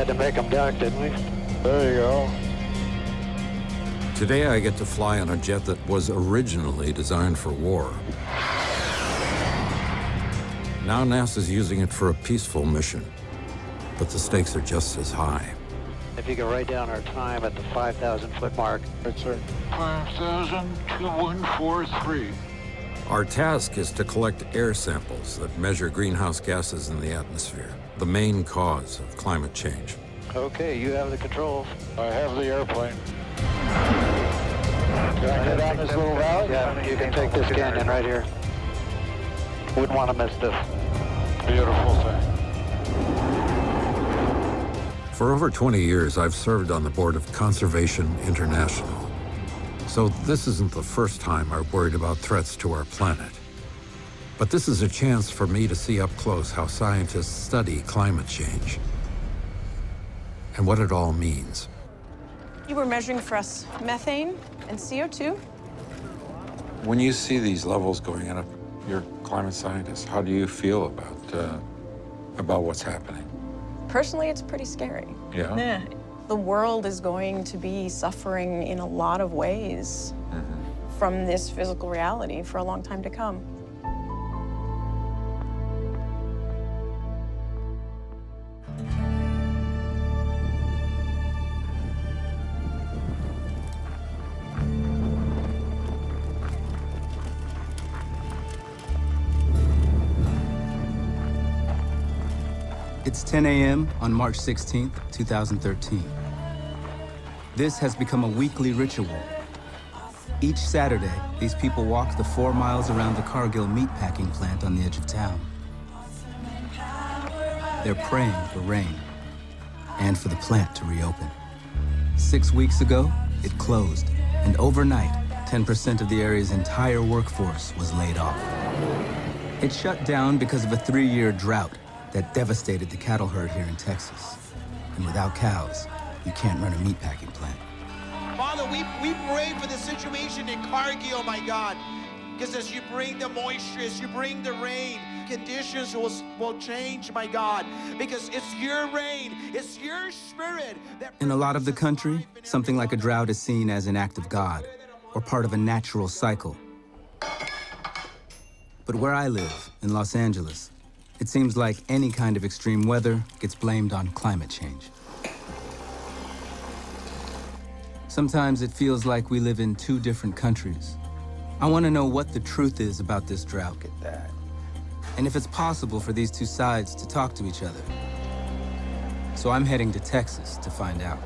had to make them duck, didn't we? There you go. Today I get to fly on a jet that was originally designed for war. Now NASA's using it for a peaceful mission, but the stakes are just as high. If you could write down our time at the 5,000-foot mark. Right, sir. 5,000-143. Our task is to collect air samples that measure greenhouse gases in the atmosphere, the main cause of climate change. Okay, you have the controls. I have the airplane. Can I get down this little valley? Yeah, you can take this canyon right here. Wouldn't want to miss this. Beautiful thing. For over 20 years, I've served on the board of Conservation International. So this isn't the first time I've worried about threats to our planet. But this is a chance for me to see up close how scientists study climate change and what it all means. You were measuring for us methane and CO2. When you see these levels going up, you're a climate scientist. How do you feel about what's happening? Personally, it's pretty scary. Yeah? The world is going to be suffering in a lot of ways from this physical reality for a long time to come. It's 10 a.m. on March 16th, 2013. This has become a weekly ritual. Each Saturday, these people walk the 4 miles around the Cargill meatpacking plant on the edge of town. They're praying for rain and for the plant to reopen. 6 weeks ago, it closed, and overnight, 10% of the area's entire workforce was laid off. It shut down because of a 3-year drought that devastated the cattle herd here in Texas. And without cows, you can't run a meatpacking plant. Father, we pray for the situation in Cargill, my God. Because as you bring the moisture, as you bring the rain, conditions will change, my God. Because it's your rain, it's your spirit that... In a lot of the country, something like a drought is seen as an act of God or part of a natural cycle. But where I live, in Los Angeles, it seems like any kind of extreme weather gets blamed on climate change. Sometimes it feels like we live in 2 different countries. I want to know what the truth is about this drought. Get that. And if it's possible for these 2 sides to talk to each other. So I'm heading to Texas to find out.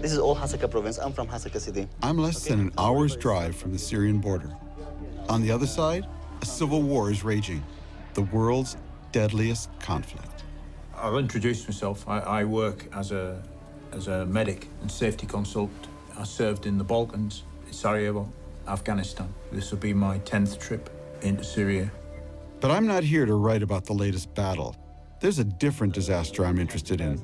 This is all Hasaka province. I'm from Hasaka city. I'm less than an hour's drive from the Syrian border. On the other side, a civil war is raging, the world's deadliest conflict. I'll introduce myself. I work as a medic and safety consultant. I served in the Balkans, in Sarajevo, Afghanistan. This will be my 10th trip into Syria. But I'm not here to write about the latest battle. There's a different disaster I'm interested in.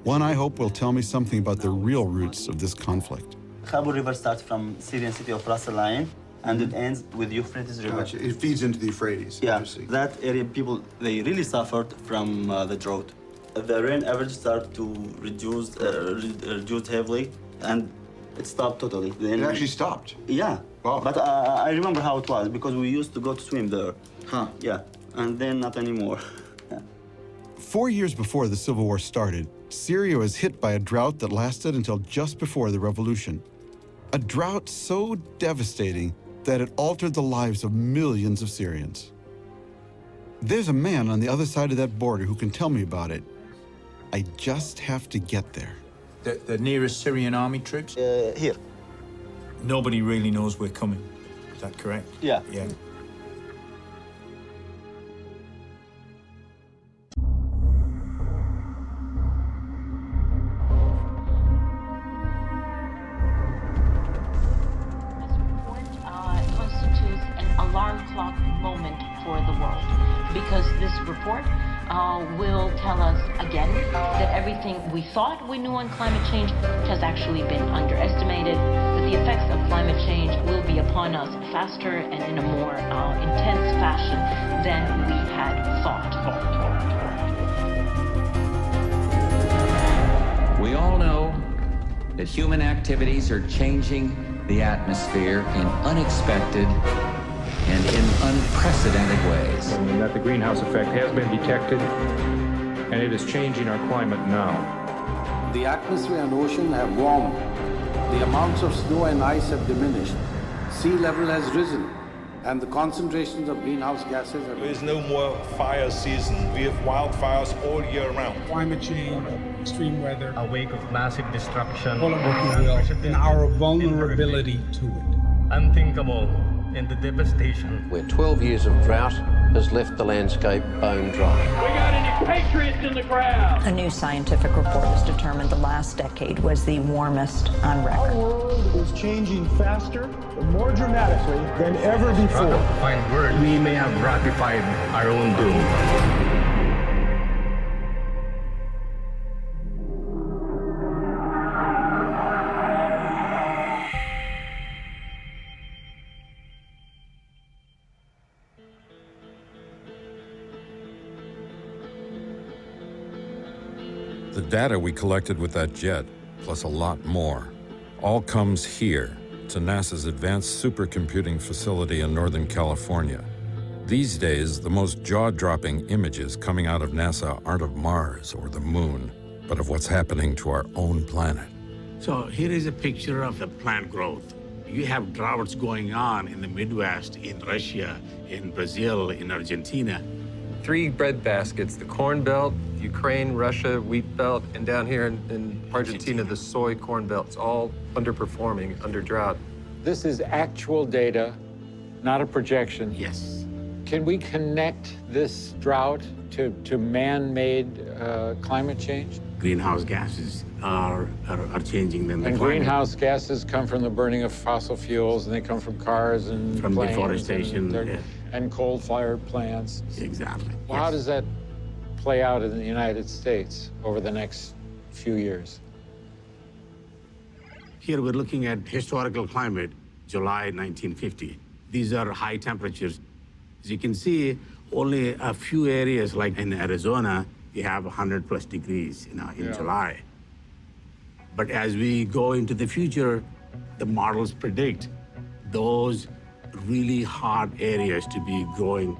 One I hope will tell me something about the real roots of this conflict. Khabur River starts from Syrian city of Ras Al Ain, and it ends with Euphrates River. Gotcha. It feeds into the Euphrates. Yeah, that area, people, they really suffered from the drought. The rain average started to reduce heavily, and it stopped totally. It actually stopped? Yeah. Wow. But I remember how it was, because we used to go to swim there. Huh. Yeah, and then not anymore. 4 years before the Civil War started, Syria was hit by a drought that lasted until just before the revolution. A drought so devastating that it altered the lives of millions of Syrians. There's a man on the other side of that border who can tell me about it. I just have to get there. The nearest Syrian army troops? Here. Nobody really knows we're coming. Is that correct? Yeah. Yeah. Constitutes an alarm clock moment for the world, because this report will tell us again that everything we thought we knew on climate change has actually been underestimated, that the effects of climate change will be upon us faster and in a more intense fashion than we had thought. We all know that human activities are changing the atmosphere in unexpected and in unprecedented ways. And that the greenhouse effect has been detected, and it is changing our climate now. The atmosphere and ocean have warmed. The amounts of snow and ice have diminished. Sea level has risen, and the concentrations of greenhouse gases have... There is no more fire season. We have wildfires all year round. Climate change, extreme weather, a wake of massive destruction, all of what we will, and our vulnerability to it. Unthinkable in the devastation. Where 12 years of drought has left the landscape bone dry. We got any patriots in the crowd? A new scientific report has determined the last decade was the warmest on record. Our world is changing faster and more dramatically than ever before. To find words, we may have ratified our own doom. The data we collected with that jet, plus a lot more, all comes here to NASA's Advanced Supercomputing Facility in Northern California. These days, the most jaw-dropping images coming out of NASA aren't of Mars or the Moon, but of what's happening to our own planet. So here is a picture of the plant growth. You have droughts going on in the Midwest, in Russia, in Brazil, in Argentina. 3 bread baskets, the Corn Belt, Ukraine, Russia, wheat belt, and down here in Argentina, the soy corn belt. It's all underperforming, under drought. This is actual data, not a projection. Yes. Can we connect this drought to man-made climate change? Greenhouse gases are changing them. And greenhouse gases come from the burning of fossil fuels, and they come from cars and from planes deforestation and coal-fired plants. Exactly. Well, how does that play out in the United States over the next few years? Here we're looking at historical climate, July 1950. These are high temperatures. As you can see, only a few areas, like in Arizona, you have 100+ degrees in July. But as we go into the future, the models predict those really hot areas to be growing.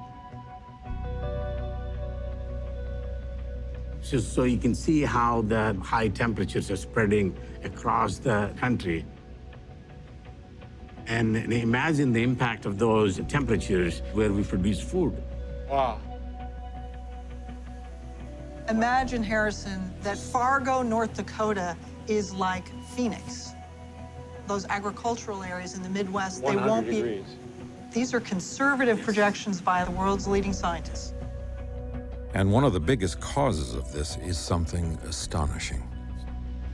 So you can see how the high temperatures are spreading across the country. And imagine the impact of those temperatures where we produce food. Wow. Imagine, Harrison, that Fargo, North Dakota is like Phoenix. Those agricultural areas in the Midwest, they won't be. Degrees. These are conservative projections by the world's leading scientists. And one of the biggest causes of this is something astonishing.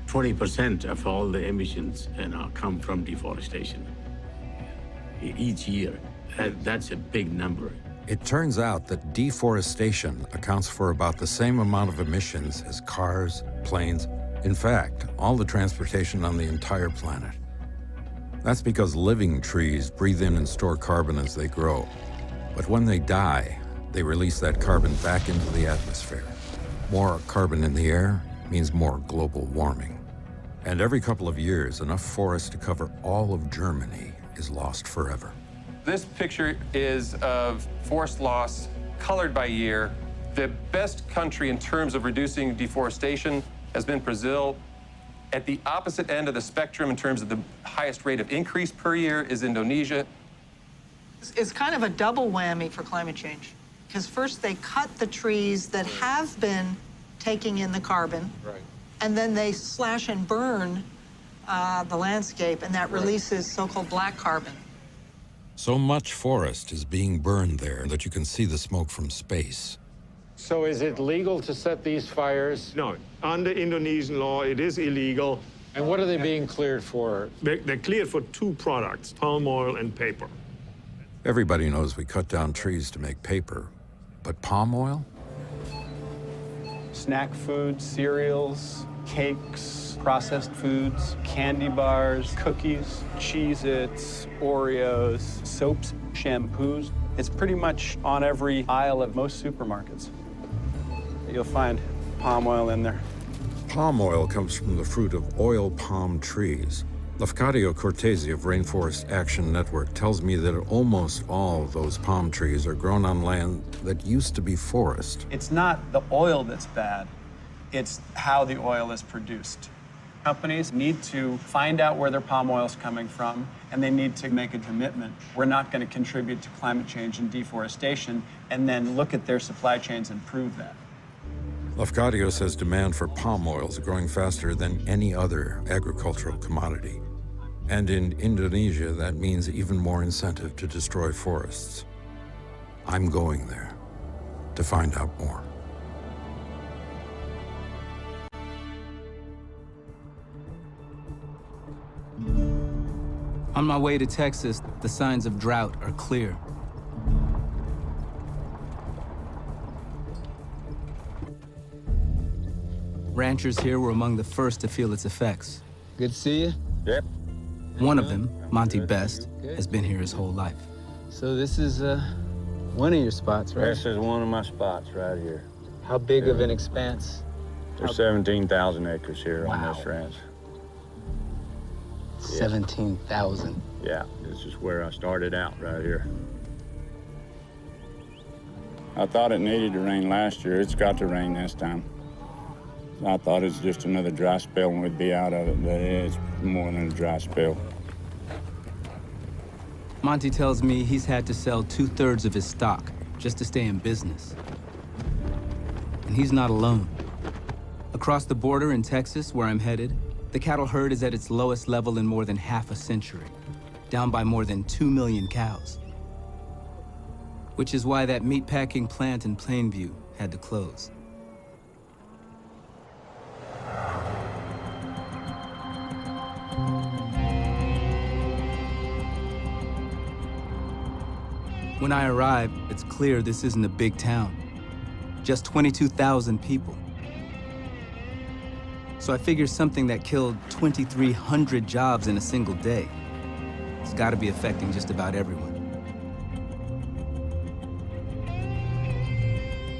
20% of all the emissions come from deforestation each year. That's a big number. It turns out that deforestation accounts for about the same amount of emissions as cars, planes, in fact, all the transportation on the entire planet. That's because living trees breathe in and store carbon as they grow. But when they die, they release that carbon back into the atmosphere. More carbon in the air means more global warming. And every couple of years, enough forest to cover all of Germany is lost forever. This picture is of forest loss colored by year. The best country in terms of reducing deforestation has been Brazil. At the opposite end of the spectrum in terms of the highest rate of increase per year is Indonesia. It's kind of a double whammy for climate change, because first they cut the trees that have been taking in the carbon, Right. and then they slash and burn the landscape, and that releases so-called black carbon. So much forest is being burned there that you can see the smoke from space. So is it legal to set these fires? No, under Indonesian law, it is illegal. And what are they being cleared for? They're cleared for two products, palm oil and paper. Everybody knows we cut down trees to make paper, but palm oil? Snack foods, cereals, cakes, processed foods, candy bars, cookies, Cheez-Its, Oreos, soaps, shampoos. It's pretty much on every aisle of most supermarkets. You'll find palm oil in there. Palm oil comes from the fruit of oil palm trees. Lafcadio Cortese of Rainforest Action Network tells me that almost all of those palm trees are grown on land that used to be forest. It's not the oil that's bad, it's how the oil is produced. Companies need to find out where their palm oil is coming from, and they need to make a commitment. We're not going to contribute to climate change and deforestation, and then look at their supply chains and prove that. Lafcadio says demand for palm oil is growing faster than any other agricultural commodity. And in Indonesia, that means even more incentive to destroy forests. I'm going there to find out more. On my way to Texas, the signs of drought are clear. Ranchers here were among the first to feel its effects. Good to see you. Yep. One of them, Monty Best, has been here his whole life. So this is one of your spots, right? This is one of my spots right here. How big of an expanse? There's 17,000 acres here on this ranch. 17,000. Yeah, this is where I started out right here. I thought it needed to rain last year. It's got to rain this time. I thought it was just another dry spell and we'd be out of it, but it's more than a dry spell. Monty tells me he's had to sell 2/3 of his stock just to stay in business. And he's not alone. Across the border in Texas, where I'm headed, the cattle herd is at its lowest level in more than half a century, down by more than 2 million cows. Which is why that meatpacking plant in Plainview had to close. When I arrive, it's clear this isn't a big town. Just 22,000 people. So I figure something that killed 2,300 jobs in a single day has got to be affecting just about everyone.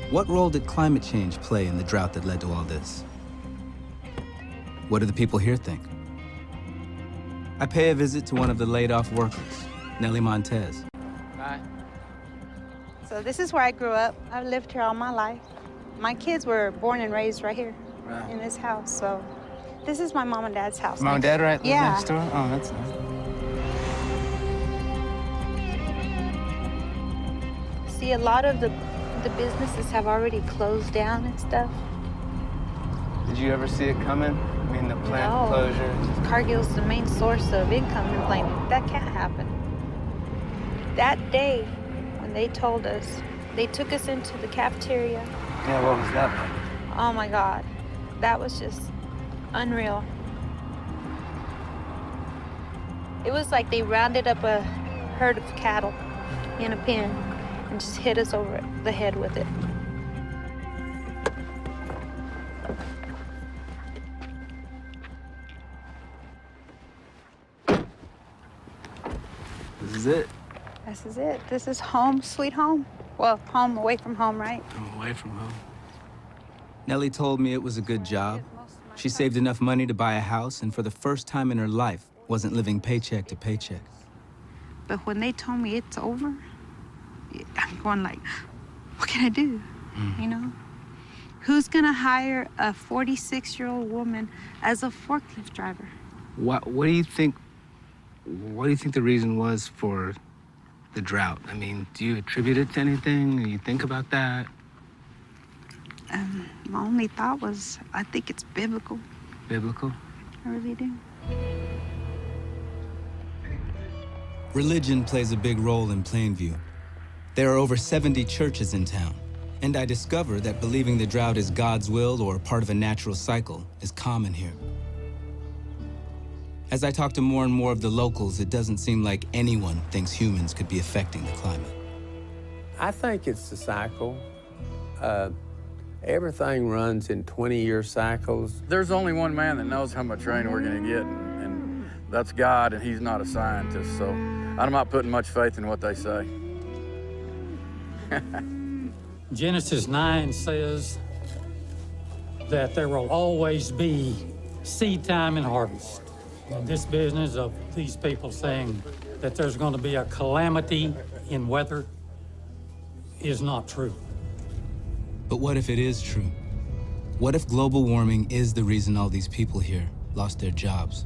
What role did climate change play in the drought that led to all this? What do the people here think? I pay a visit to one of the laid-off workers, Nellie Montez. Hi. So this is where I grew up. I've lived here all my life. My kids were born and raised right here in this house. So this is my mom and dad's house. Mom and dad right Yeah. next door? Oh, that's nice. See, a lot of the businesses have already closed down and stuff. Did you ever see it coming? I mean, the plant No. closure. Cargill's the main source of income in Plainview. That can't happen. That day, when they told us, they took us into the cafeteria. Yeah, what was that like? Oh my God, that was just unreal. It was like they rounded up a herd of cattle in a pen and just hit us over the head with it. This is it. This is it. This is home, sweet home. Well, home away from home, right? I'm away from home. Nellie told me it was a good job. She saved enough money to buy a house, and for the first time in her life, wasn't living paycheck to paycheck. But when they told me it's over, I'm going like, what can I do? You know? Who's gonna hire a 46-year-old woman as a forklift driver? What do you think the reason was for the drought? I mean, do you attribute it to anything? Do you think about that? My only thought was, I think it's biblical. Biblical? I really do. Religion plays a big role in Plainview. There are over 70 churches in town, and I discovered that believing the drought is God's will or part of a natural cycle is common here. As I talk to more and more of the locals, it doesn't seem like anyone thinks humans could be affecting the climate. I think it's the cycle. Everything runs in 20-year cycles. There's only one man that knows how much rain we're going to get, and that's God, and he's not a scientist, so I'm not putting much faith in what they say. Genesis 9 says that there will always be seed time and harvest. And this business of these people saying that there's going to be a calamity in weather is not true. But what if it is true? What if global warming is the reason all these people here lost their jobs?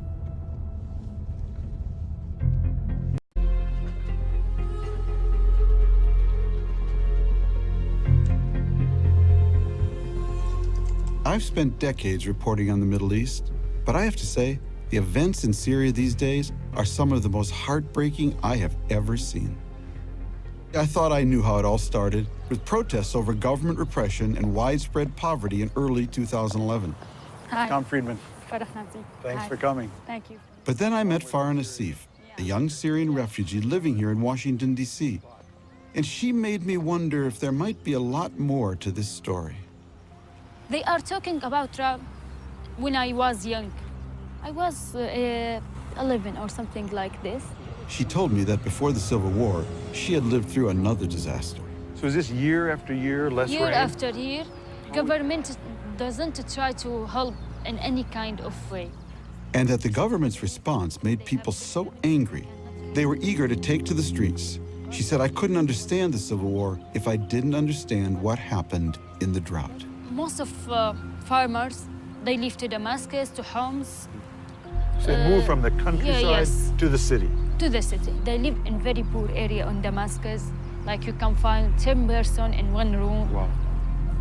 I've spent decades reporting on the Middle East, but I have to say, the events in Syria these days are some of the most heartbreaking I have ever seen. I thought I knew how it all started, with protests over government repression and widespread poverty in early 2011. Hi. Tom Friedman. Thanks for coming. Thank you. But then I met Farah Nassif, a young Syrian refugee living here in Washington, D.C. And she made me wonder if there might be a lot more to this story. They are talking about drought when I was young. I was 11 or something like this. She told me that before the Civil War, she had lived through another disaster. So is this year after year, less rain? Year after year, government doesn't try to help in any kind of way. And that the government's response made people so angry, they were eager to take to the streets. She said, I couldn't understand the Civil War if I didn't understand what happened in the drought. Most of farmers, they live to Damascus, to Homs. So they moved from the countryside to the city. To the city. They live in very poor area in Damascus. Like you can find 10 person in one room. Wow.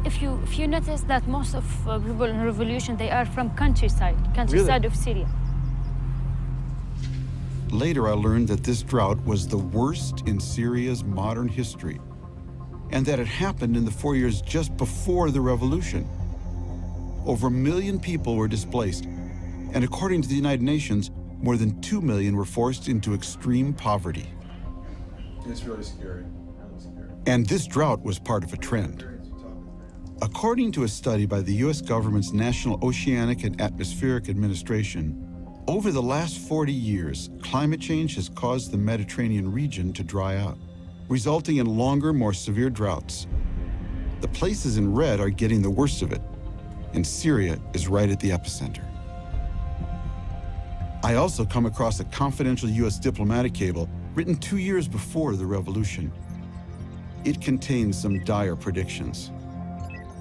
If you notice that most of people in revolution, they are from countryside Really? of Syria. Later, I learned that this drought was the worst in Syria's modern history, and that it happened in the 4 years just before the revolution. Over 1 million people were displaced, and according to the United Nations, more than 2 million were forced into extreme poverty. It's really scary. And this drought was part of a trend. According to a study by the U.S. government's National Oceanic and Atmospheric Administration, over the last 40 years, climate change has caused the Mediterranean region to dry out, resulting in longer, more severe droughts. The places in red are getting the worst of it, and Syria is right at the epicenter. I also come across a confidential U.S. diplomatic cable written 2 years before the revolution. It contains some dire predictions.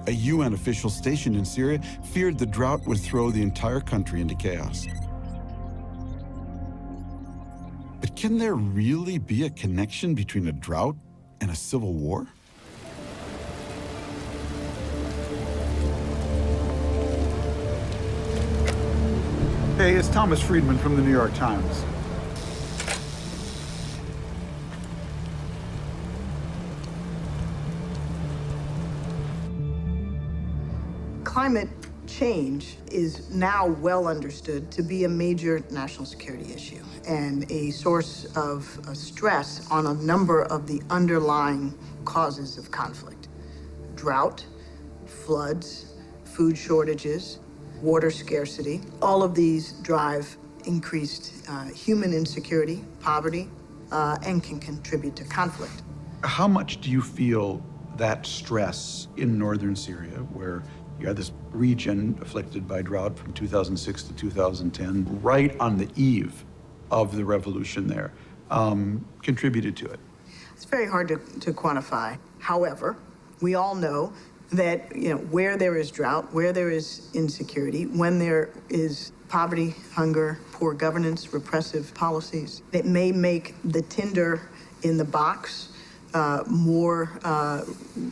A UN official stationed in Syria feared the drought would throw the entire country into chaos. But can there really be a connection between a drought and a civil war? Hey, it's Thomas Friedman from the New York Times. Climate change is now well understood to be a major national security issue and a source of stress on a number of the underlying causes of conflict. Drought, floods, food shortages, water scarcity, all of these drive increased human insecurity, poverty, and can contribute to conflict. How much do you feel that stress in northern Syria, where you had this region afflicted by drought from 2006 to 2010, right on the eve of the revolution there, contributed to it? It's very hard to quantify. However, we all know that where there is drought, where there is insecurity, when there is poverty, hunger, poor governance, repressive policies, it may make the tinder in the box more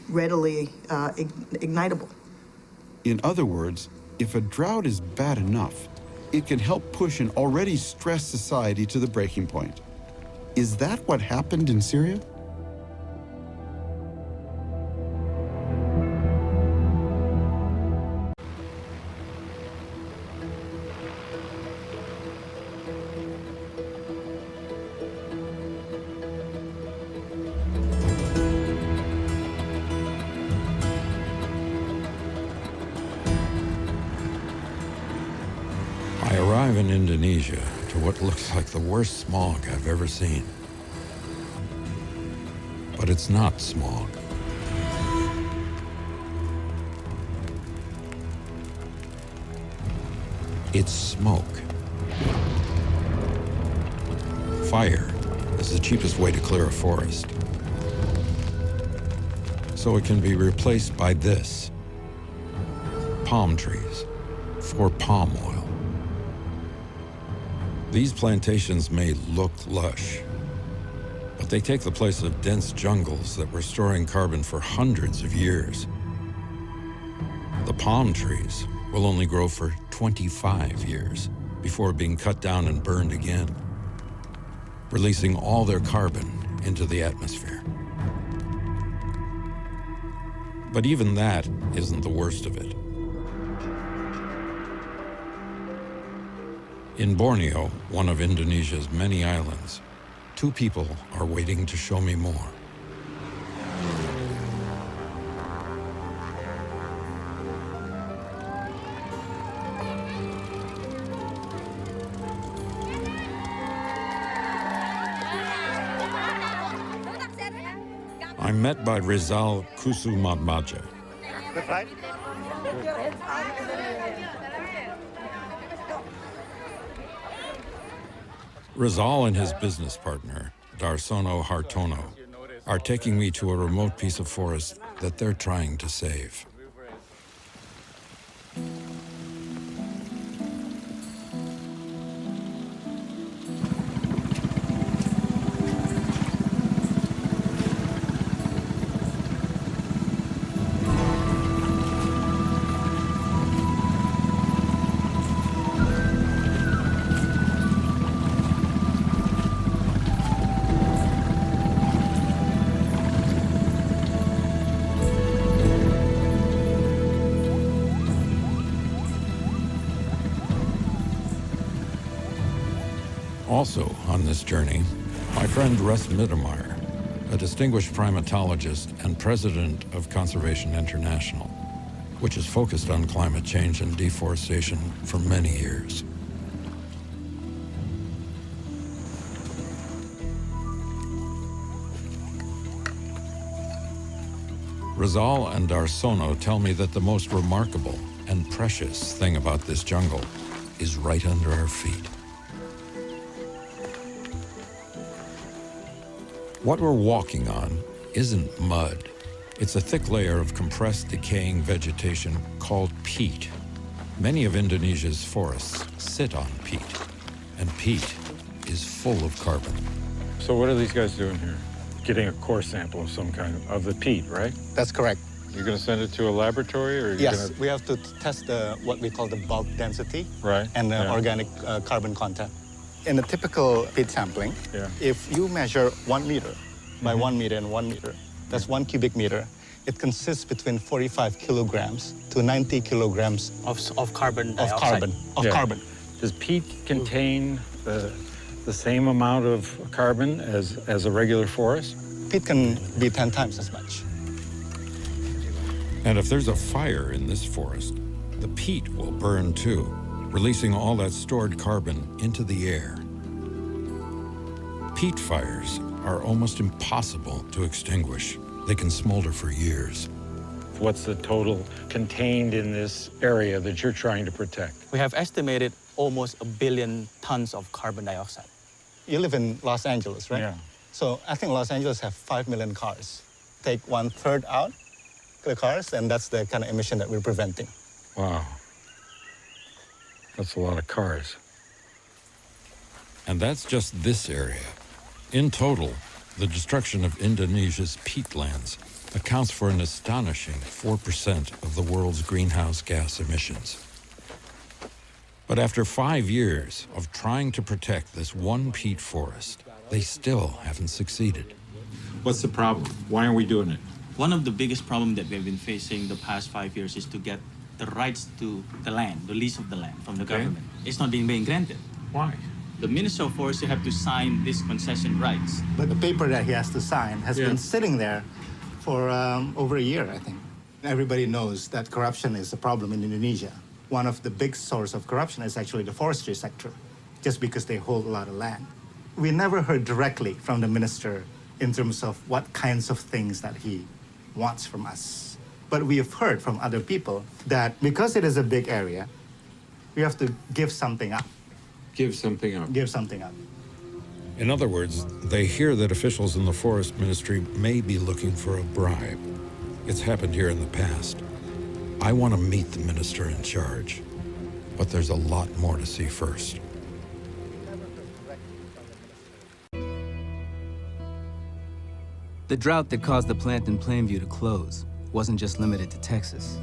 readily ignitable. In other words, if a drought is bad enough, it can help push an already stressed society to the breaking point. Is that what happened in Syria? I arrive in Indonesia to what looks like the worst smog I've ever seen. But it's not smog. It's smoke. Fire is the cheapest way to clear a forest. So it can be replaced by this: palm trees for palm oil. These plantations may look lush, but they take the place of dense jungles that were storing carbon for hundreds of years. The palm trees will only grow for 25 years before being cut down and burned again, releasing all their carbon into the atmosphere. But even that isn't the worst of it. In Borneo, one of Indonesia's many islands, two people are waiting to show me more. I'm met by Rizal Kusumadmaja. Rizal and his business partner, Darsono Hartono, are taking me to a remote piece of forest that they're trying to save. Also on this journey, my friend Russ Mittermeier, a distinguished primatologist and president of Conservation International, which has focused on climate change and deforestation for many years. Rizal and Darsono tell me that the most remarkable and precious thing about this jungle is right under our feet. What we're walking on isn't mud. It's a thick layer of compressed, decaying vegetation called peat. Many of Indonesia's forests sit on peat, and peat is full of carbon. So what are these guys doing here? Getting a core sample of some kind of the peat, right? That's correct. You're going to send it to a laboratory, or yes, we have to test what we call the bulk density, right, and the organic carbon content. In a typical peat sampling, if you measure 1 meter by 1 meter and 1 meter, that's 1 cubic meter. It consists between 45 kilograms to 90 kilograms of carbon dioxide. Carbon. Does peat contain the same amount of carbon as a regular forest? Peat can be 10 times as much. And if there's a fire in this forest, the peat will burn too, releasing all that stored carbon into the air. Peat fires are almost impossible to extinguish. They can smolder for years. What's the total contained in this area that you're trying to protect? We have estimated almost 1 billion tons of carbon dioxide. You live in Los Angeles, right? Yeah. So I think Los Angeles have 5 million cars. Take 1/3 out, the cars, and that's the kind of emission that we're preventing. Wow. That's a lot of cars. And that's just this area. In total, the destruction of Indonesia's peatlands accounts for an astonishing 4% of the world's greenhouse gas emissions. But after 5 years of trying to protect this one peat forest, they still haven't succeeded. What's the problem? Why aren't we doing it? One of the biggest problems that we've been facing the past 5 years is to get the rights to the land, the lease of the land from the government. It's not being granted. Why? The Minister of Forestry have to sign these concession rights. But the paper that he has to sign has been sitting there for over a year, I think. Everybody knows that corruption is a problem in Indonesia. One of the big sources of corruption is actually the forestry sector, just because they hold a lot of land. We never heard directly from the minister in terms of what kinds of things that he wants from us. But we have heard from other people that because it is a big area, we have to give something up. Give something up. Give something up. In other words, they hear that officials in the Forest Ministry may be looking for a bribe. It's happened here in the past. I want to meet the minister in charge, but there's a lot more to see first. The drought that caused the plant in Plainview to close wasn't just limited to Texas.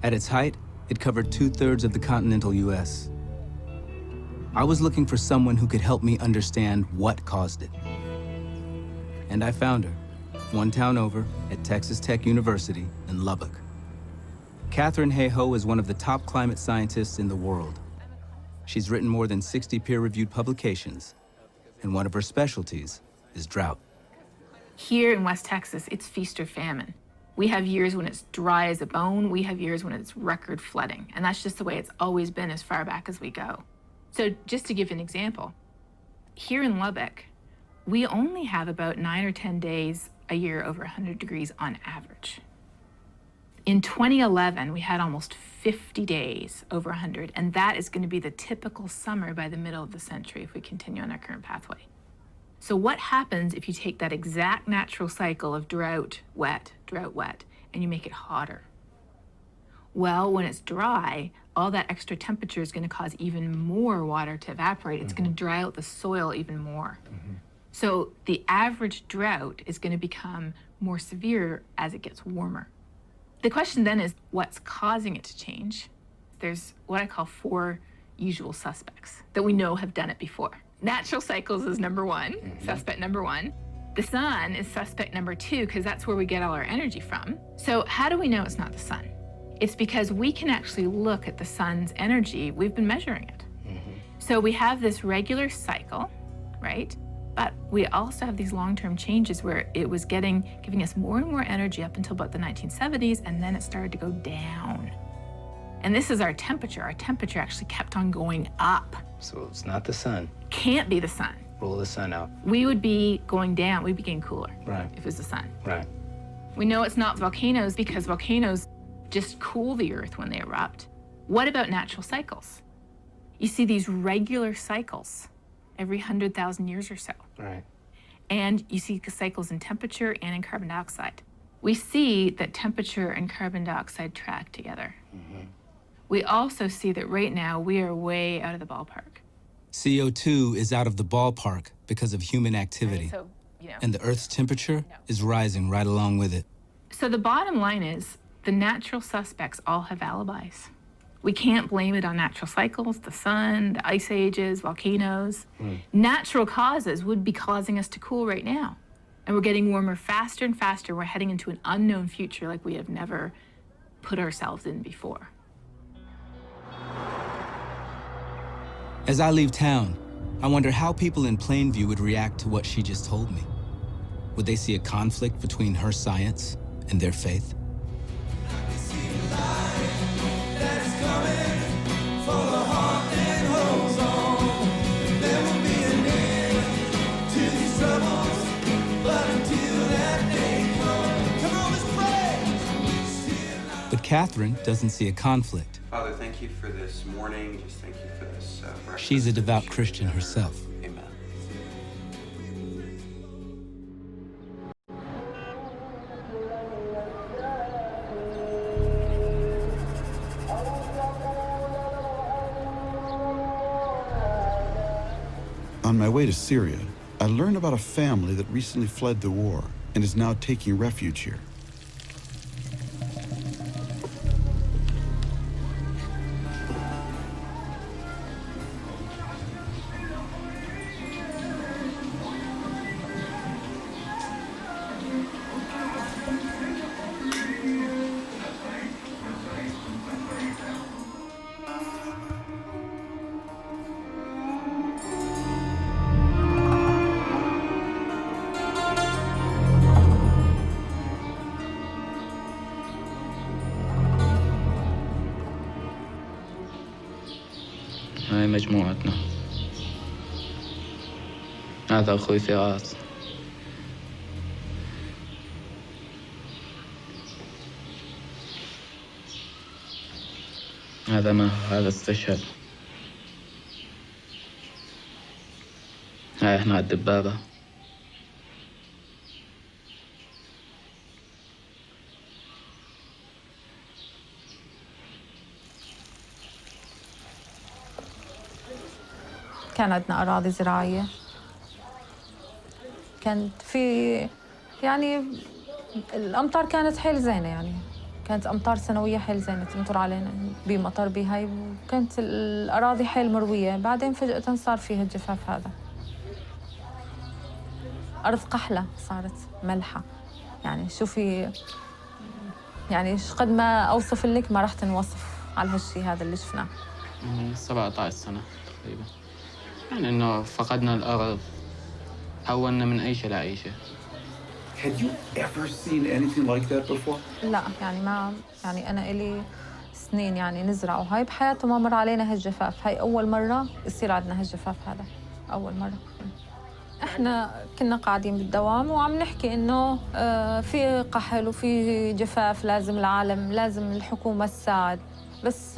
At its height, it covered 2/3 of the continental US. I was looking for someone who could help me understand what caused it. And I found her, one town over at Texas Tech University in Lubbock. Katharine Hayhoe is one of the top climate scientists in the world. She's written more than 60 peer-reviewed publications, and one of her specialties is drought. Here in West Texas, it's feast or famine. We have years when it's dry as a bone. We have years when it's record flooding. And that's just the way it's always been as far back as we go. So just to give an example, here in Lubbock, we only have about 9 or 10 days a year over 100 degrees on average. In 2011, we had almost 50 days over 100, and that is going to be the typical summer by the middle of the century if we continue on our current pathway. So what happens if you take that exact natural cycle of drought, wet, and you make it hotter? Well, when it's dry, all that extra temperature is going to cause even more water to evaporate. It's going to dry out the soil even more. So the average drought is going to become more severe as it gets warmer. The question then is, what's causing it to change? There's what I call 4 usual suspects that we know have done it before. Natural cycles is number 1, suspect number 1. The sun is suspect number 2, because that's where we get all our energy from. So how do we know it's not the sun? It's because we can actually look at the sun's energy. We've been measuring it. So we have this regular cycle, right? But we also have these long-term changes where it was giving us more and more energy up until about the 1970s, and then it started to go down. And this is our temperature. Our temperature actually kept on going up. So it's not the sun. Can't be the sun. Rule the sun out. We would be going down. We'd be getting cooler Right. if it was the sun. Right. We know it's not volcanoes because volcanoes just cool the earth when they erupt. What about natural cycles? You see these regular cycles every 100,000 years or so. Right. And you see cycles in temperature and in carbon dioxide. We see that temperature and carbon dioxide track together. We also see that right now we are way out of the ballpark. CO2 is out of the ballpark because of human activity. So, you know. And the Earth's temperature is rising right along with it. So the bottom line is the natural suspects all have alibis. We can't blame it on natural cycles, the sun, the ice ages, volcanoes. Natural causes would be causing us to cool right now. And we're getting warmer faster and faster. We're heading into an unknown future like we have never put ourselves in before. As I leave town, I wonder how people in Plainview would react to what she just told me. Would they see a conflict between her science and their faith? But Katharine doesn't see a conflict. Father, thank you for this morning. Just thank you for this breakfast. She's a devout Christian herself. Amen. On my way to Syria, I learn about a family that recently fled the war and is now taking refuge here. هاي مجموعتنا. هذا أخوي فراس. هذا ما هذا استشهد. هاي احنا الدبابة. كان عندنا أراضي زراعية، كانت في يعني الأمطار كانت حيل زينة، يعني كانت أمطار سنوية حيل زينة تمطر علينا بمطر بهاي، وكانت الأراضي حيل مروية. بعدين فجأة صار فيها الجفاف هذا، أرض قحلة صارت ملحة. يعني شوفي، يعني قد ما أوصف لك ما راح تنوصف على هالشي هذا اللي شفناه. 17 سنة تقريبا. يعني إنه فقدنا الأرض، حولنا من عيشة لعيشة. Had you ever seen anything like that before? لا يعني ما يعني أنا إلي سنين يعني نزرع، وهاي بحياته ما مر علينا هالجفاف. هاي أول مرة يصير عندنا هالجفاف هذا، أول مرة. إحنا كنا قاعدين بالدوام وعم نحكي إنه في قحل وفي جفاف، لازم العالم، لازم الحكومة تساعد، بس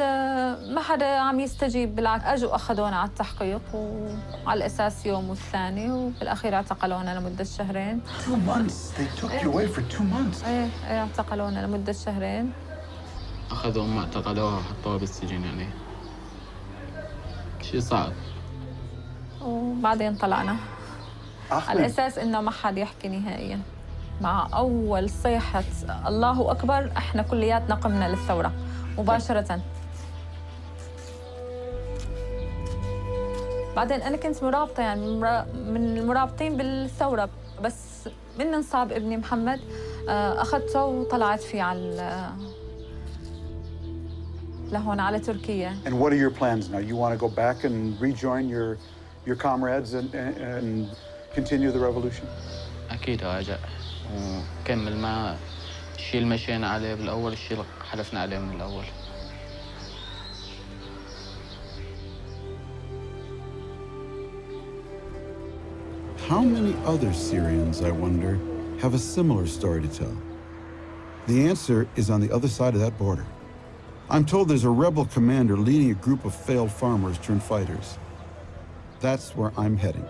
ما حدا عم يستجيب. بالعكس اجوا اخذونا على التحقيق، وعلى الاساس يوم والثاني، وبالاخير اعتقلونا لمده شهرين. 2 months. They took you away for 2 months. ايه اعتقلونا لمده شهرين. أخذوا أمي اعتقلوها وحطوها بالسجن، يعني شيء صعب. وبعدين طلعنا على اساس انه ما حد يحكي نهائيا. مع اول صيحه الله اكبر احنا كلياتنا قمنا للثوره مباشرة. بعدين أنا كنت مرابطة، يعني من المرابطين بالثورة، بس من انصاب ابني محمد أخذته وطلعت فيه على لهون على تركيا. And what are your plans now? You want to go back and rejoin your comrades and continue the revolution? أكيد راجع وكمل مع الشيء اللي مشينا عليه بالأول، الشيء اللي حلفنا عليه من الأول. How many other Syrians, I wonder, have a similar story to tell? The answer is on the other side of that border. I'm told there's a rebel commander leading a group of failed farmers turned fighters. That's where I'm heading.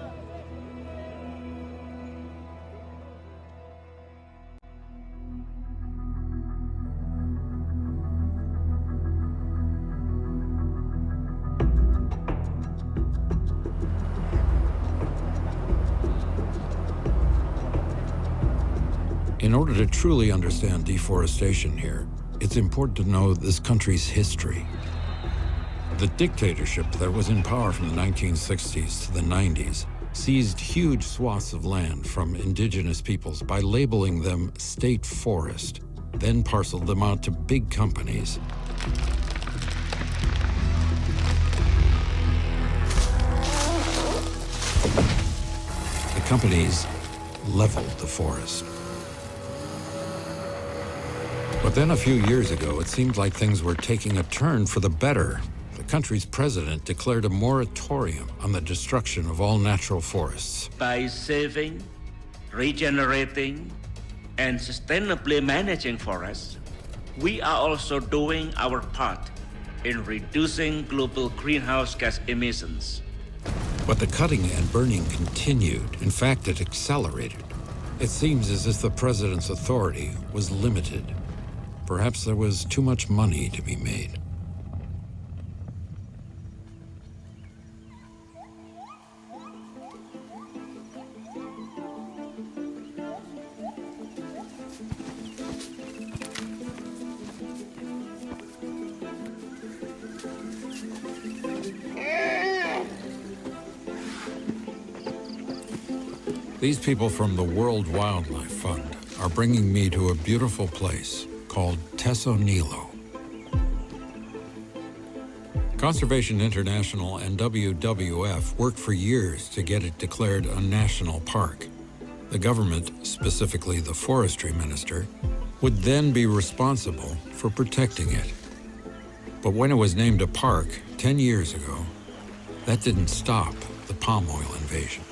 In order to truly understand deforestation here, it's important to know this country's history. The dictatorship that was in power from the 1960s to the 90s seized huge swaths of land from indigenous peoples by labeling them state forest, then parceled them out to big companies. The companies leveled the forest. But then a few years ago, it seemed like things were taking a turn for the better. The country's president declared a moratorium on the destruction of all natural forests. By saving, regenerating, and sustainably managing forests, we are also doing our part in reducing global greenhouse gas emissions. But the cutting and burning continued. In fact, it accelerated. It seems as if the president's authority was limited. Perhaps there was too much money to be made. These people from the World Wildlife Fund are bringing me to a beautiful place called Teso Nilo. Conservation International and WWF worked for years to get it declared a national park. The government, specifically the forestry minister, would then be responsible for protecting it. But when it was named a park 10 years ago, that didn't stop the palm oil invasion.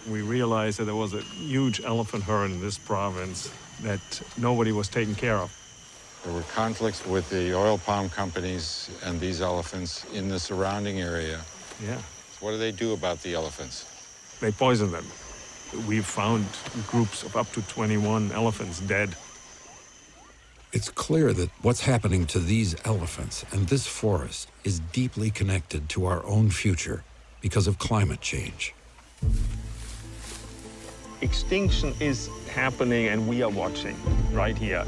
We realized that there was a huge elephant herd in this province that nobody was taking care of. There were conflicts with the oil palm companies and these elephants in the surrounding area. Yeah. So what do they do about the elephants? They poison them. We've found groups of up to 21 elephants dead. It's clear that what's happening to these elephants and this forest is deeply connected to our own future because of climate change. Extinction is happening and we are watching right here.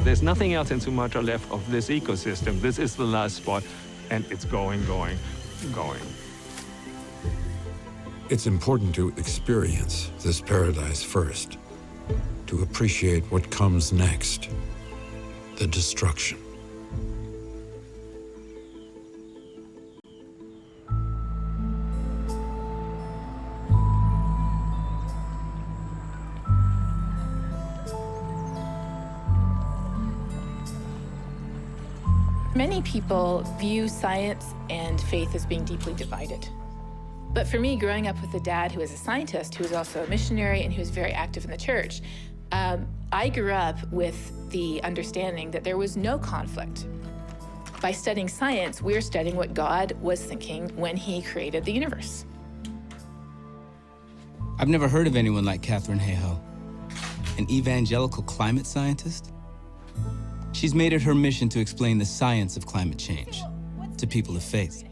There's nothing else in Sumatra left of this ecosystem. This is the last spot, and it's going. It's important to experience this paradise first, to appreciate what comes next, the destruction. Many people view science and faith as being deeply divided. But for me, growing up with a dad who was a scientist, who was also a missionary, and who was very active in the church, I grew up with the understanding that there was no conflict. By studying science, we're studying what God was thinking when he created the universe. I've never heard of anyone like Katharine Hayhoe, an evangelical climate scientist. She's made it her mission to explain the science of climate change to people of faith.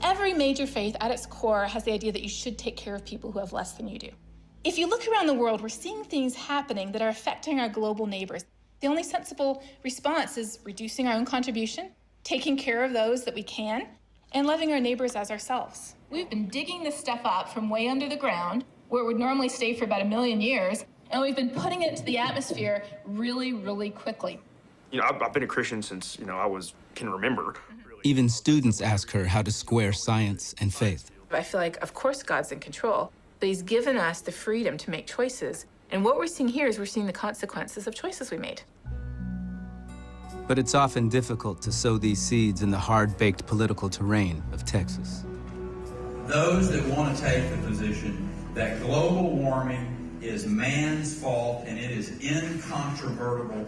Every major faith at its core has the idea that you should take care of people who have less than you do. If you look around the world, we're seeing things happening that are affecting our global neighbors. The only sensible response is reducing our own contribution, taking care of those that we can, and loving our neighbors as ourselves. We've been digging this stuff up from way under the ground, where it would normally stay for about 1 million years, and we've been putting it into the atmosphere really, really quickly. I've been a Christian since, can remember. Even students ask her how to square science and faith. I feel like, of course, God's in control, but he's given us the freedom to make choices. And what we're seeing here is we're seeing the consequences of choices we made. But it's often difficult to sow these seeds in the hard-baked political terrain of Texas. Those that want to take the position that global warming is man's fault and it is incontrovertible,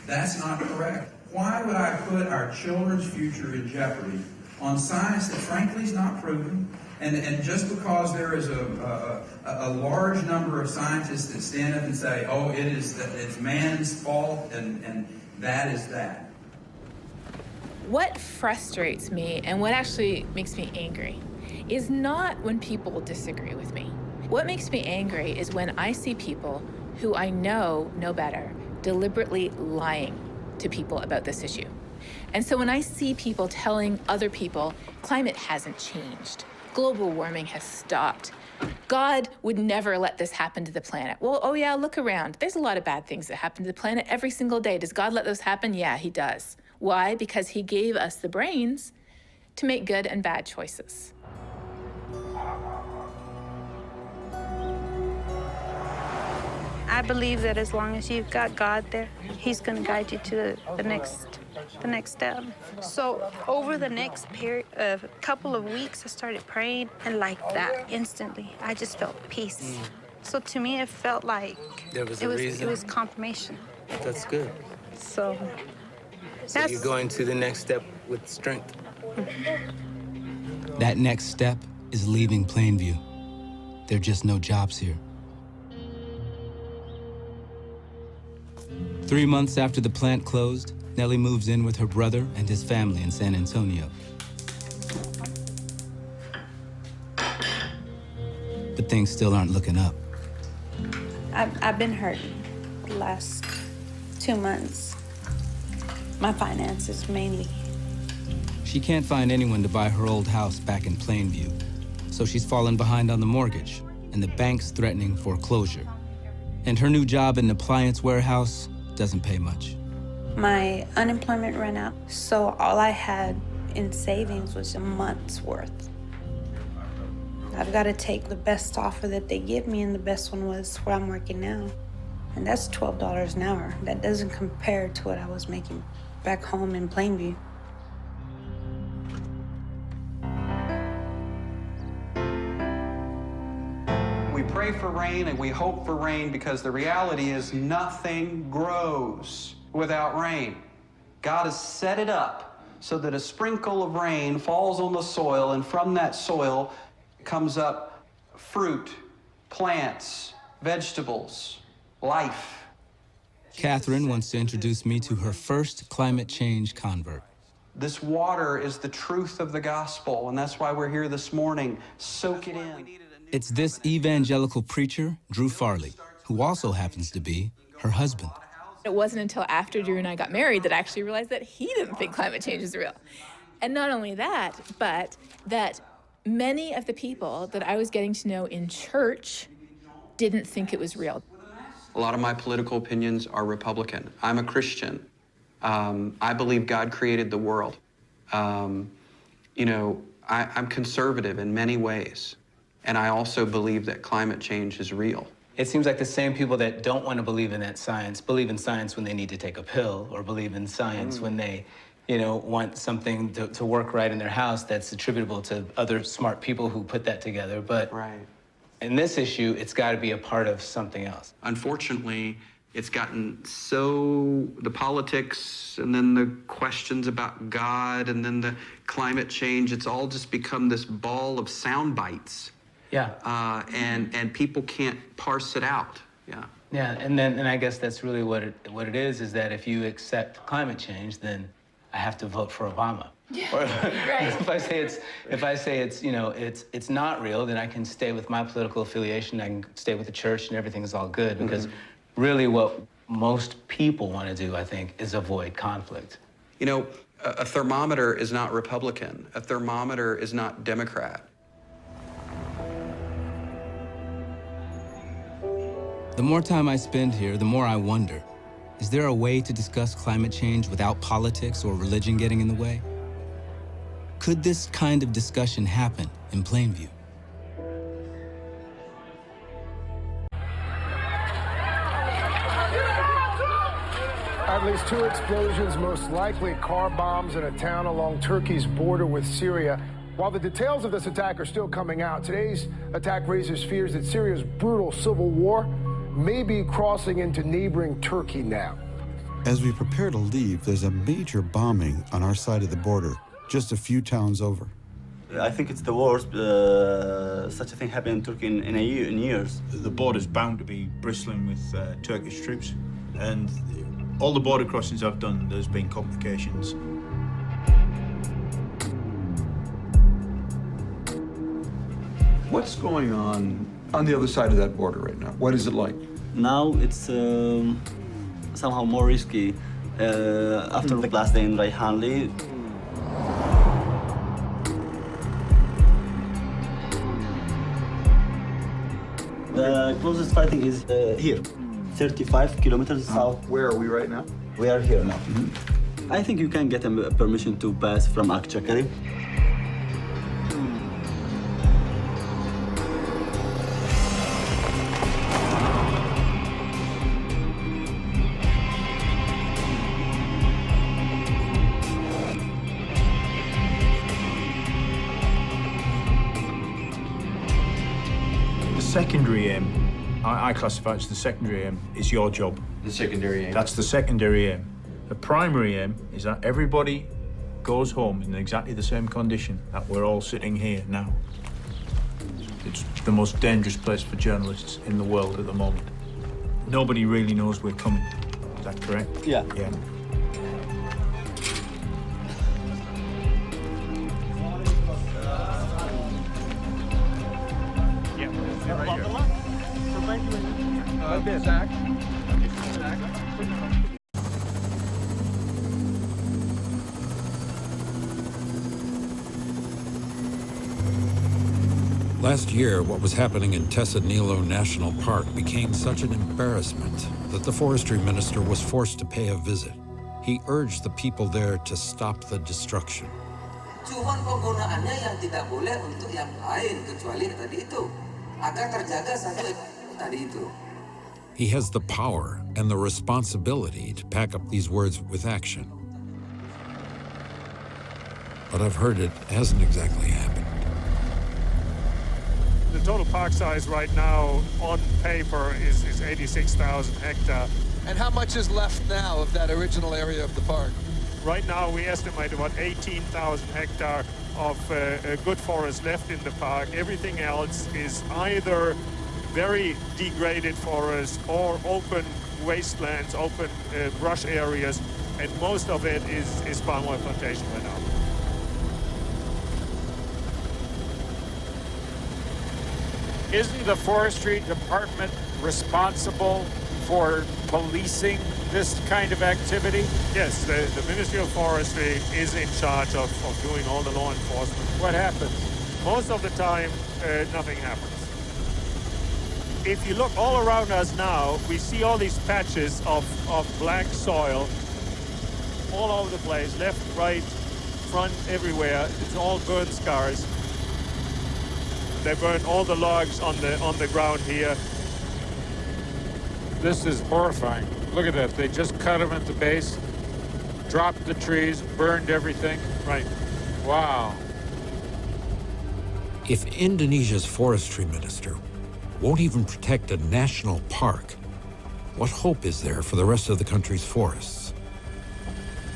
that's not correct. Why would I put our children's future in jeopardy on science that frankly is not proven? And just because there is a large number of scientists that stand up and say, oh, it's man's fault and that is that. What frustrates me and what actually makes me angry is not when people disagree with me. What makes me angry is when I see people who I know better deliberately lying to people about this issue. And so when I see people telling other people, climate hasn't changed, global warming has stopped, God would never let this happen to the planet. Well, oh yeah, look around. There's a lot of bad things that happen to the planet every single day. Does God let those happen? Yeah, he does. Why? Because he gave us the brains to make good and bad choices. I believe that as long as you've got God there, he's going to guide you to the next step. So over the next couple of weeks, I started praying, and like that, instantly, I just felt peace. So to me, it felt like it was confirmation. That's good. So you're going to the next step with strength. That next step is leaving Plainview. There are just no jobs here. 3 months after the plant closed, Nellie moves in with her brother and his family in San Antonio. But things still aren't looking up. I've been hurting the last 2 months. My finances mainly. She can't find anyone to buy her old house back in Plainview, so she's fallen behind on the mortgage and the banks threatening foreclosure. And her new job in an appliance warehouse doesn't pay much. My unemployment ran out, so all I had in savings was a month's worth. I've got to take the best offer that they give me, and the best one was where I'm working now. And that's $12 an hour. That doesn't compare to what I was making back home in Plainview. We pray for rain and we hope for rain because the reality is nothing grows without rain. God has set it up so that a sprinkle of rain falls on the soil, and from that soil comes up fruit, plants, vegetables, life. Catherine wants to introduce me to her first climate change convert. This water is the truth of the gospel, and that's why we're here this morning. Soak it in. It's this evangelical preacher, Drew Farley, who also happens to be her husband. It wasn't until after Drew and I got married that I actually realized that he didn't think climate change is real. And not only that, but that many of the people that I was getting to know in church didn't think it was real. A lot of my political opinions are Republican. I'm a Christian. I believe God created the world. I'm conservative in many ways. And I also believe that climate change is real. It seems like the same people that don't want to believe in that science believe in science when they need to take a pill, or believe in science when they, want something to work right in their house that's attributable to other smart people who put that together. But in this issue, it's got to be a part of something else. Unfortunately, it's gotten so, the politics and then the questions about God and then the climate change, it's all just become this ball of sound bites. Yeah. And people can't parse it out. Yeah. Yeah, and I guess that's really what it is that if you accept climate change, then I have to vote for Obama. Yeah. Or if I say it's not real, then I can stay with my political affiliation, I can stay with the church, and everything's all good, because really what most people want to do, I think, is avoid conflict. A thermometer is not Republican. A thermometer is not Democrat. The more time I spend here, the more I wonder, is there a way to discuss climate change without politics or religion getting in the way? Could this kind of discussion happen in Plainview? At least 2 explosions, most likely car bombs in a town along Turkey's border with Syria. While the details of this attack are still coming out, today's attack raises fears that Syria's brutal civil war may be crossing into neighboring Turkey now. As we prepare to leave, there's a major bombing on our side of the border, just a few towns over. I think it's the worst such a thing happened in Turkey in years. The border's bound to be bristling with Turkish troops, and all the border crossings I've done, there's been complications. What's going on the other side of that border right now? What is it like? Now it's somehow more risky. After the last day in Rayhanli, the closest fighting is here, 35 kilometers south. Where are we right now? We are here now. I think you can get a permission to pass from Akçakale. Secondary aim, I classify it as the secondary aim, is your job. The secondary aim. That's the secondary aim. The primary aim is that everybody goes home in exactly the same condition that we're all sitting here now. It's the most dangerous place for journalists in the world at the moment. Nobody really knows we're coming. Is that correct? Yeah. Yeah. Zach. Last year, what was happening in Tesonilo National Park became such an embarrassment that the forestry minister was forced to pay a visit. He urged the people there to stop the destruction. Cuman penggunaannya yang tidak boleh untuk yang lain kecuali tadi itu agar terjaga satu tadi itu. He has the power and the responsibility to back up these words with action. But I've heard it hasn't exactly happened. The total park size right now on paper is 86,000 hectares. And how much is left now of that original area of the park? Right now we estimate about 18,000 hectares of good forest left in the park. Everything else is either very degraded forest or open wastelands, open brush areas, and most of it is palm oil plantation right now. Isn't the forestry department responsible for policing this kind of activity? Yes, the Ministry of Forestry is in charge of doing all the law enforcement. What happens? Most of the time, nothing happens. If you look all around us now, we see all these patches of black soil all over the place, left, right, front, everywhere. It's all burn scars. They burned all the logs on the ground here. This is horrifying. Look at that. They just cut them at the base, dropped the trees, burned everything. Right. Wow. If Indonesia's forestry minister won't even protect a national park, what hope is there for the rest of the country's forests?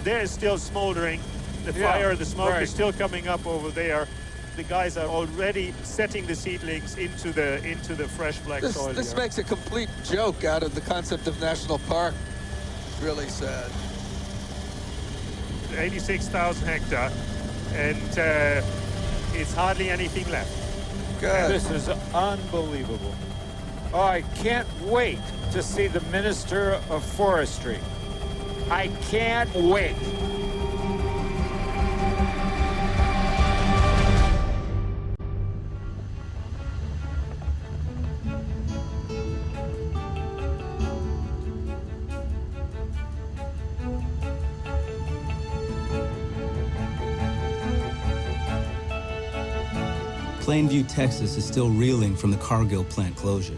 They're still smoldering. The fire, the smoke is still coming up over there. The guys are already setting the seedlings into the fresh black soil. This makes a complete joke out of the concept of national park. It's really sad. 86,000 hectares, and it's hardly anything left. Good. This is unbelievable. Oh, I can't wait to see the Minister of Forestry. I can't wait. Plainview, Texas is still reeling from the Cargill plant closure.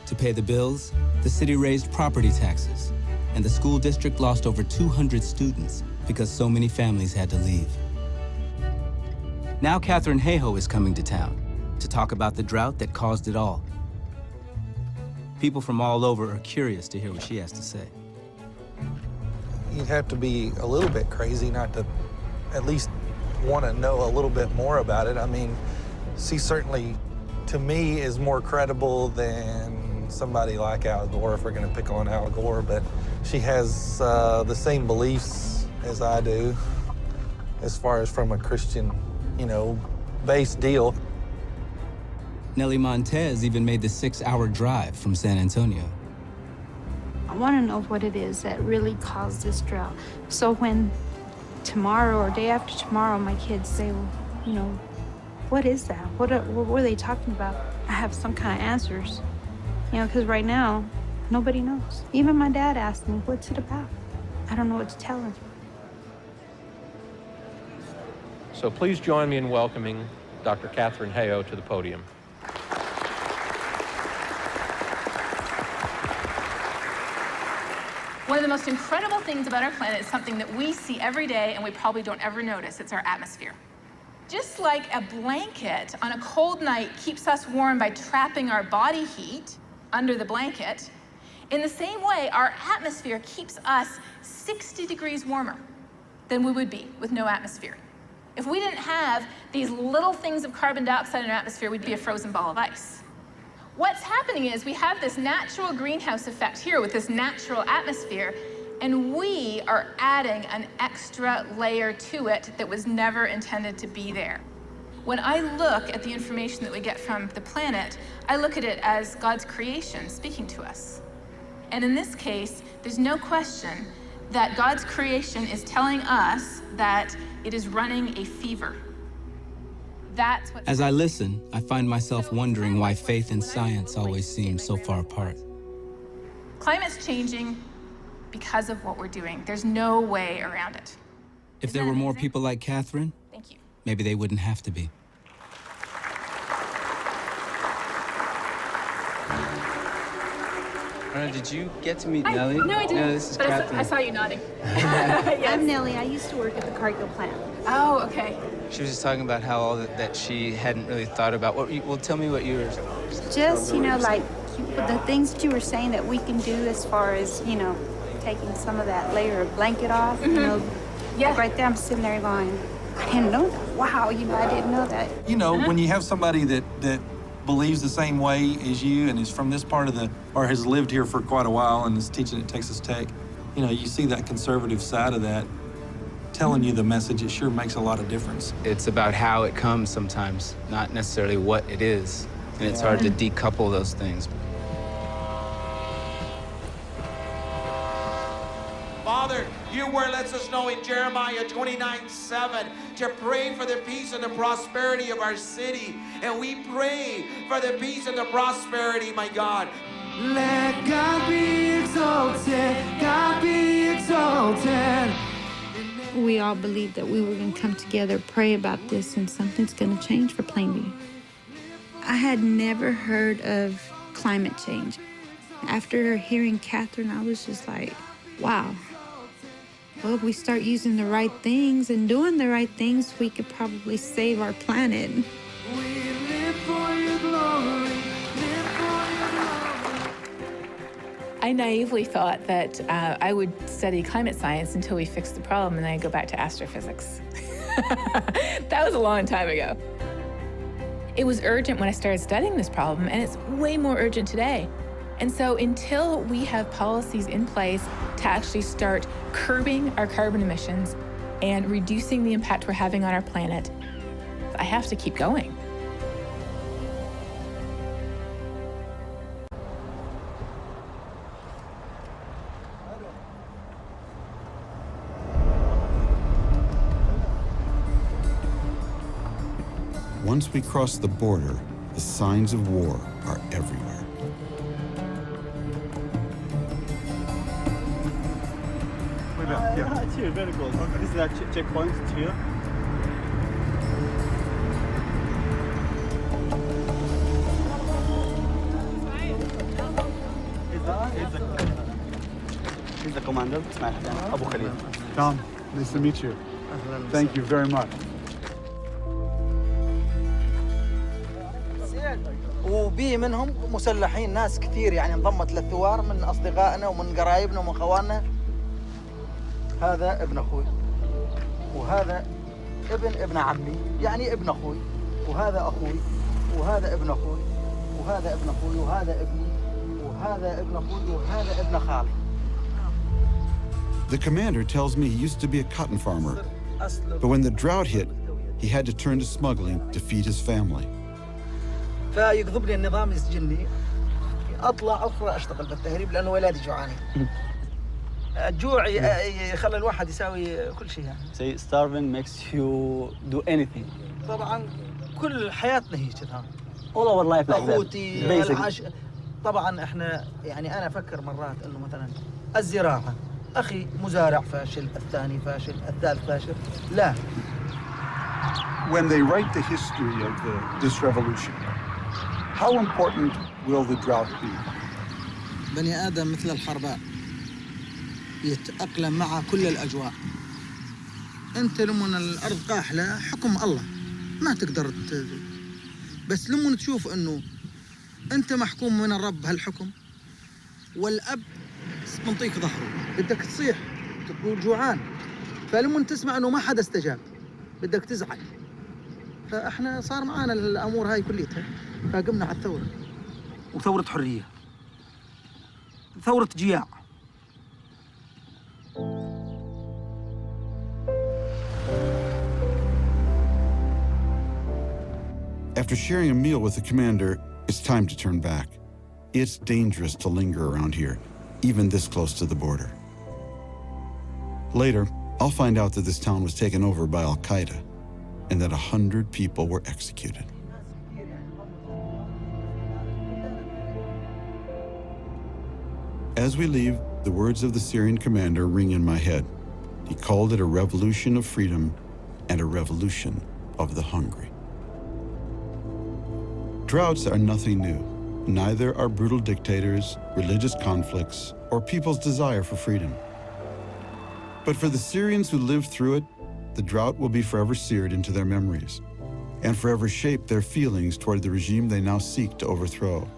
To pay the bills, the city raised property taxes, and the school district lost over 200 students because so many families had to leave. Now Katharine Hayhoe is coming to town to talk about the drought that caused it all. People from all over are curious to hear what she has to say. You'd have to be a little bit crazy not to at least want to know a little bit more about it. I mean, she certainly, to me, is more credible than somebody like Al Gore, if we're going to pick on Al Gore, but she has the same beliefs as I do, as far as from a Christian, based deal. Nelly Montez even made the 6-hour drive from San Antonio. I want to know what it is that really caused this drought. So when tomorrow or day after tomorrow, my kids say, well, what is that? What were they talking about? I have some kind of answers, because right now, nobody knows. Even my dad asked me, what's it about? I don't know what to tell him. So please join me in welcoming Dr. Katharine Hayhoe to the podium. One of the most incredible things about our planet is something that we see every day and we probably don't ever notice. It's our atmosphere. Just like a blanket on a cold night keeps us warm by trapping our body heat under the blanket, in the same way, our atmosphere keeps us 60 degrees warmer than we would be with no atmosphere. If we didn't have these little things of carbon dioxide in our atmosphere, we'd be a frozen ball of ice. What's happening is we have this natural greenhouse effect here with this natural atmosphere, and we are adding an extra layer to it that was never intended to be there. When I look at the information that we get from the planet, I look at it as God's creation speaking to us. And in this case, there's no question that God's creation is telling us that it is running a fever. That's what. As I listen, I find myself wondering why faith and science always seem so far apart. Climate's changing because of what we're doing. There's no way around it. If there were more people like Catherine, Thank you. maybe they wouldn't have to be. Did you get to meet No, Nellie? I didn't. No, this is but Catherine. I saw you nodding. I'm Nellie. I used to work at the Cargill plant. Oh, okay. She was just talking about how all that she hadn't really thought about. Well, tell me what you were. Just, like the things that you were saying that we can do as far as, taking some of that layer of blanket off, Yeah. Like right there, I'm sitting there going, I didn't know that. Wow, I didn't know that. When you have somebody that believes the same way as you and is from this part of or has lived here for quite a while and is teaching at Texas Tech, you see that conservative side of that telling you the message. It sure makes a lot of difference. It's about how it comes sometimes, not necessarily what it is. And it's hard to decouple those things. Father, your word lets us know in Jeremiah 29:7 to pray for the peace and the prosperity of our city. And we pray for the peace and the prosperity, my God. Let God be exalted, God be exalted. We all believed that we were going to come together, pray about this, and something's going to change for Plainview. I had never heard of climate change. After hearing Catherine, I was just like, wow. Well, if we start using the right things and doing the right things, we could probably save our planet. I naively thought that I would study climate science until we fixed the problem, and then I'd go back to astrophysics. That was a long time ago. It was urgent when I started studying this problem, and it's way more urgent today. And so until we have policies in place to actually start curbing our carbon emissions and reducing the impact we're having on our planet, I have to keep going. Once we cross the border, the signs of war are everywhere. Yeah, it's here, very good. This is that checkpoint, it's here. He's the commander, Ismail Hadan, Abu Khalil. Tom, nice to meet you. Thank you very much. وبي منهم مسلحين ناس كثير يعني انضمت للثوار من اصدقائنا ومن قرايبنا ومن خواننا. هذا ابن اخوي وهذا ابن عمي يعني ابن اخوي وهذا اخوي وهذا ابن اخوي وهذا ابن اخوي وهذا ابني وهذا ابن اخوي وهذا ابن خالي. The commander tells me he used to be a cotton farmer, but when the drought hit, he had to turn to smuggling to feed his family. فيقضبني النظام يسجنني اطلع اخرى اشتغل بالتهريب لانه ولادي جوعانين. الجوع يخلي الواحد يساوي كل شيء يعني. Say starving makes you do anything. طبعا كل حياتنا هي كذا. All our life like that. اخوتي طبعا احنا يعني انا افكر مرات انه مثلا الزراعه اخي مزارع فاشل، الثاني فاشل، الثالث فاشل. لا. When they write the history of this revolution, how important will the drought be? بني آدم مثل الحرباء يتأقلم مع كل الأجواء. أنت لما الأرض قاحلة حكم الله ما تقدر بس لما تشوف إنه أنت محكوم من الرب هالحكم والأب منطيك ظهره بدك تصيح تقول جوعان فلما تسمع إنه ما حدا استجاب بدك تزعل. فاحنا صار معانا الامور هاي كليتها فقمنا على الثوره وثوره حريه ثوره جياع. After sharing a meal with the commander, it's time to turn back. It's dangerous to linger around here, even this close to the border. Later, I'll find out that this town was taken over by Al-Qaeda, and that 100 people were executed. As we leave, the words of the Syrian commander ring in my head. He called it a revolution of freedom and a revolution of the hungry. Droughts are nothing new. Neither are brutal dictators, religious conflicts, or people's desire for freedom. But for the Syrians who lived through it, the drought will be forever seared into their memories and forever shape their feelings toward the regime they now seek to overthrow.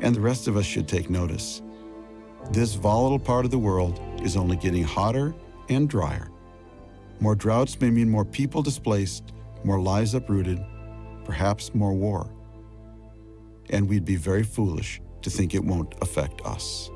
And the rest of us should take notice. This volatile part of the world is only getting hotter and drier. More droughts may mean more people displaced, more lives uprooted, perhaps more war. And we'd be very foolish to think it won't affect us.